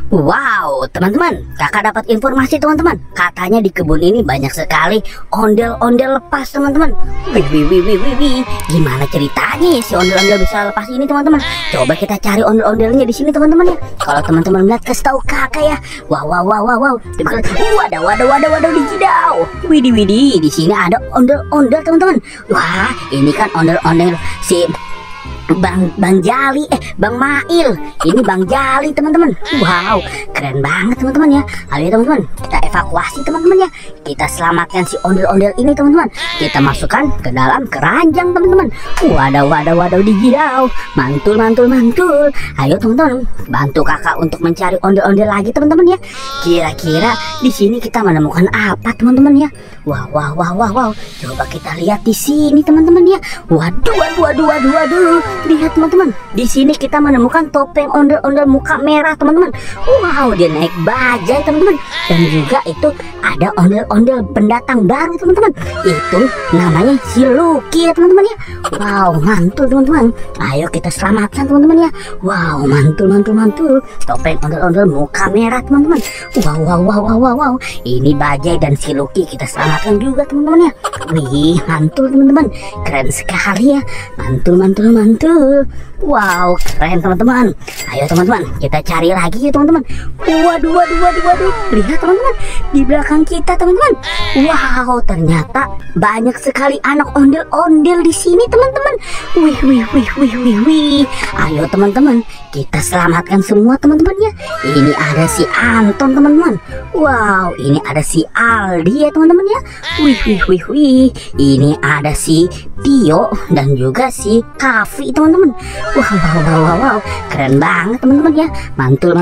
Wow, teman-teman, kakak dapat informasi teman-teman. Katanya di kebun ini banyak sekali ondel-ondel lepas teman-teman. Wih. Gimana ceritanya ya si ondel-ondel bisa lepas ini teman-teman? Coba kita cari ondel-ondelnya di sini teman-teman ya. Kalau teman-teman lihat kasih tahu kakak ya. Wow. Waduh dijidau. Widih, di sini ada ondel-ondel teman-teman. Wah, ini kan ondel-ondel si Bang Jali, Bang Mail. Ini Bang Jali teman-teman. Wow, keren banget teman-teman ya. Ayo teman-teman, kita evakuasi teman-teman ya. Kita selamatkan si ondel-ondel ini teman-teman. Kita masukkan ke dalam keranjang teman-teman. Waduh digidau. Mantul. Ayo teman-teman, bantu kakak untuk mencari ondel-ondel lagi teman-teman ya. Kira-kira di sini kita menemukan apa teman-teman ya? Wow. Coba kita lihat di sini teman-teman ya. Waduh. Lihat teman-teman, di sini kita menemukan topeng ondel-ondel muka merah teman-teman. Wow, dia naik bajai teman-teman. Dan juga itu ada ondel-ondel pendatang baru teman-teman. Itu namanya si Lucky ya teman-teman ya. Wow, mantul teman-teman. Ayo kita selamatkan teman-teman ya. Wow, mantul. Topeng ondel-ondel muka merah teman-teman. Wow. Ini bajai dan si Lucky kita selamatkan juga teman-teman ya. Wih, mantul teman-teman. Keren sekali ya. Mantul. Wow, keren teman-teman. Ayo teman-teman, kita cari lagi ya teman-teman. Waduh. Lihat teman-teman, di belakang kita teman-teman. Wow, ternyata banyak sekali anak ondel-ondel di sini teman-teman. Wih. Ayo teman-teman, kita selamatkan semua teman-teman ya. Ini ada si Anton teman-teman. Wow, ini ada si Aldi ya teman-teman ya. Wih. Ini ada si Tio dan juga si Kavi teman-teman. Wow, keren banget teman-teman ya. Mantul.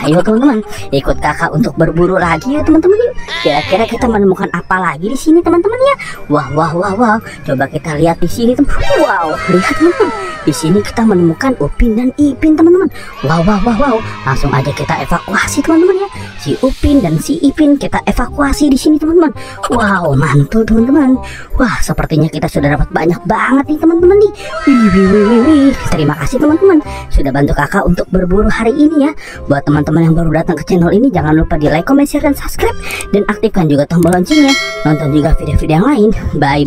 Ayo teman-teman, ikut kakak untuk berburu lagi ya teman-teman yuk. Kira-kira kita menemukan apa lagi di sini teman-teman ya? Wow. Coba kita lihat di sini teman. Wow, lihat teman-teman. Di sini kita menemukan Upin dan Ipin teman-teman. Wow. Langsung aja kita evakuasi teman-teman ya. Si Upin dan si Ipin kita evakuasi di sini teman-teman. Wow, mantul teman-teman. Wah, sepertinya kita sudah dapat banyak banget nih teman-teman nih. Wih. Terima kasih teman-teman sudah bantu kakak untuk berburu hari ini ya. Buat teman-teman yang baru datang ke channel ini, jangan lupa di like, comment, share, dan subscribe. Dan aktifkan juga tombol loncengnya. Nonton juga video-video yang lain. Bye.